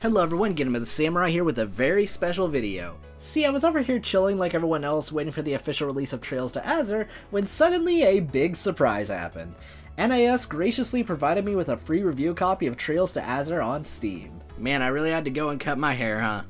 Hello everyone, GenmaTheSamurai here with a very special video. See, I was over here chilling like everyone else waiting for the official release of Trails to Azure when suddenly a big surprise happened. NIS graciously provided me with a free review copy of Trails to Azure on Steam. Man, I really had to go and cut my hair, huh?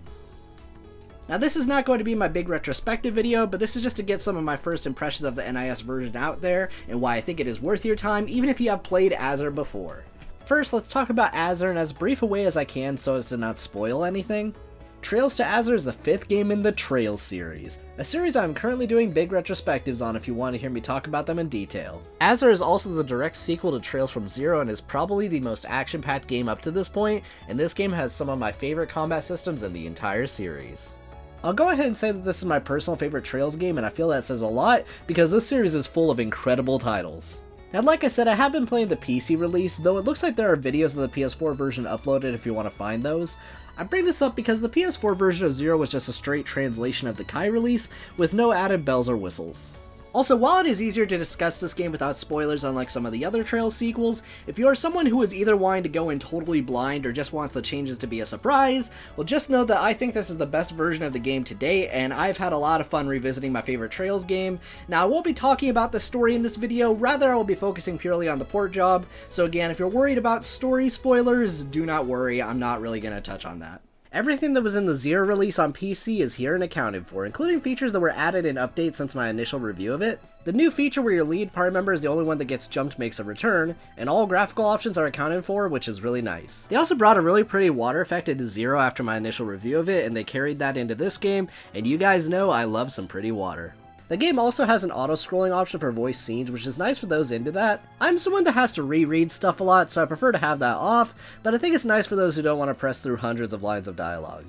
Now this is not going to be my big retrospective video, but this is just to get some of my first impressions of the NIS version out there and why I think it is worth your time even if you have played Azure before. First, let's talk about Azure in as brief a way as I can so as to not spoil anything. Trails to Azure is the 5th game in the Trails series, a series I'm currently doing big retrospectives on if you want to hear me talk about them in detail. Azure is also the direct sequel to Trails from Zero and is probably the most action-packed game up to this point, and this game has some of my favorite combat systems in the entire series. I'll go ahead and say that this is my personal favorite Trails game, and I feel that says a lot because this series is full of incredible titles. Now like I said, I have been playing the PC release, though it looks like there are videos of the PS4 version uploaded if you want to find those. I bring this up because the PS4 version of Zero was just a straight translation of the Kai release, with no added bells or whistles. Also, while it is easier to discuss this game without spoilers unlike some of the other Trails sequels, if you are someone who is either wanting to go in totally blind or just wants the changes to be a surprise, well just know that I think this is the best version of the game to date, and I've had a lot of fun revisiting my favorite Trails game. Now I won't be talking about the story in this video, rather I will be focusing purely on the port job, so again if you're worried about story spoilers, do not worry, I'm not really going to touch on that. Everything that was in the Zero release on PC is here and accounted for, including features that were added in updates since my initial review of it. The new feature where your lead party member is the only one that gets jumped makes a return, and all graphical options are accounted for, which is really nice. They also brought a really pretty water effect into Zero after my initial review of it, and they carried that into this game, and you guys know I love some pretty water. The game also has an auto-scrolling option for voice scenes, which is nice for those into that. I'm someone that has to reread stuff a lot, so I prefer to have that off, but I think it's nice for those who don't want to press through hundreds of lines of dialogue.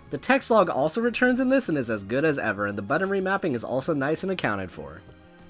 The text log also returns in this and is as good as ever, and the button remapping is also nice and accounted for.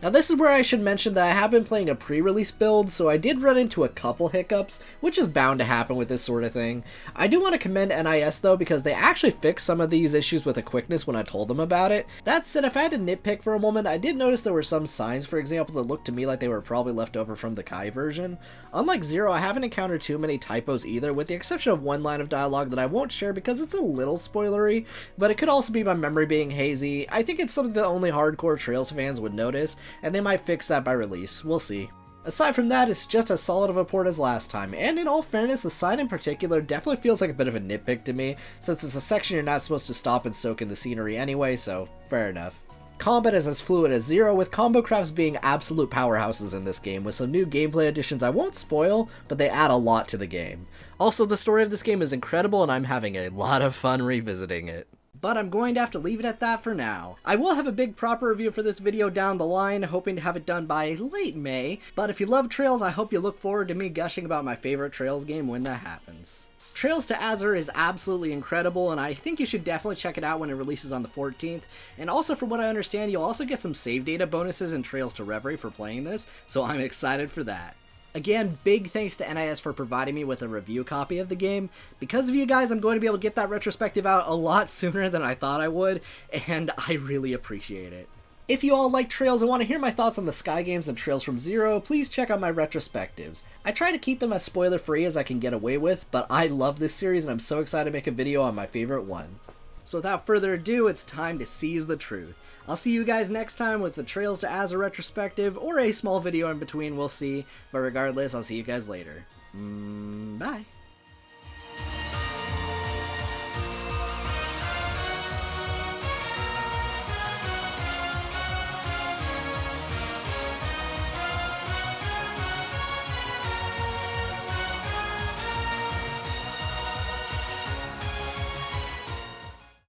Now this is where I should mention that I have been playing a pre-release build, so I did run into a couple hiccups, which is bound to happen with this sort of thing. I do want to commend NIS though, because they actually fixed some of these issues with a quickness when I told them about it. That said, if I had to nitpick for a moment, I did notice there were some signs, for example, that looked to me like they were probably left over from the Kai version. Unlike Zero, I haven't encountered too many typos either, with the exception of one line of dialogue that I won't share because it's a little spoilery, but it could also be my memory being hazy. I think it's something that only hardcore Trails fans would notice, and they might fix that by release, we'll see. Aside from that, it's just as solid of a port as last time, and in all fairness, the sign in particular definitely feels like a bit of a nitpick to me, since it's a section you're not supposed to stop and soak in the scenery anyway, so fair enough. Combat is as fluid as Zero, with combo crafts being absolute powerhouses in this game, with some new gameplay additions I won't spoil, but they add a lot to the game. Also, the story of this game is incredible, and I'm having a lot of fun revisiting it. But I'm going to have to leave it at that for now. I will have a big proper review for this video down the line, hoping to have it done by late May, but if you love Trails, I hope you look forward to me gushing about my favorite Trails game when that happens. Trails to Azure is absolutely incredible, and I think you should definitely check it out when it releases on the 14th, and also from what I understand, you'll also get some save data bonuses in Trails to Reverie for playing this, so I'm excited for that. Again, big thanks to NIS for providing me with a review copy of the game. Because of you guys, I'm going to be able to get that retrospective out a lot sooner than I thought I would, and I really appreciate it. If you all like Trails and want to hear my thoughts on the Sky games and Trails from Zero, please check out my retrospectives. I try to keep them as spoiler-free as I can get away with, but I love this series and I'm so excited to make a video on my favorite one. So without further ado, it's time to seize the truth. I'll see you guys next time with the Trails to Azure retrospective, or a small video in between, we'll see. But regardless, I'll see you guys later. Bye.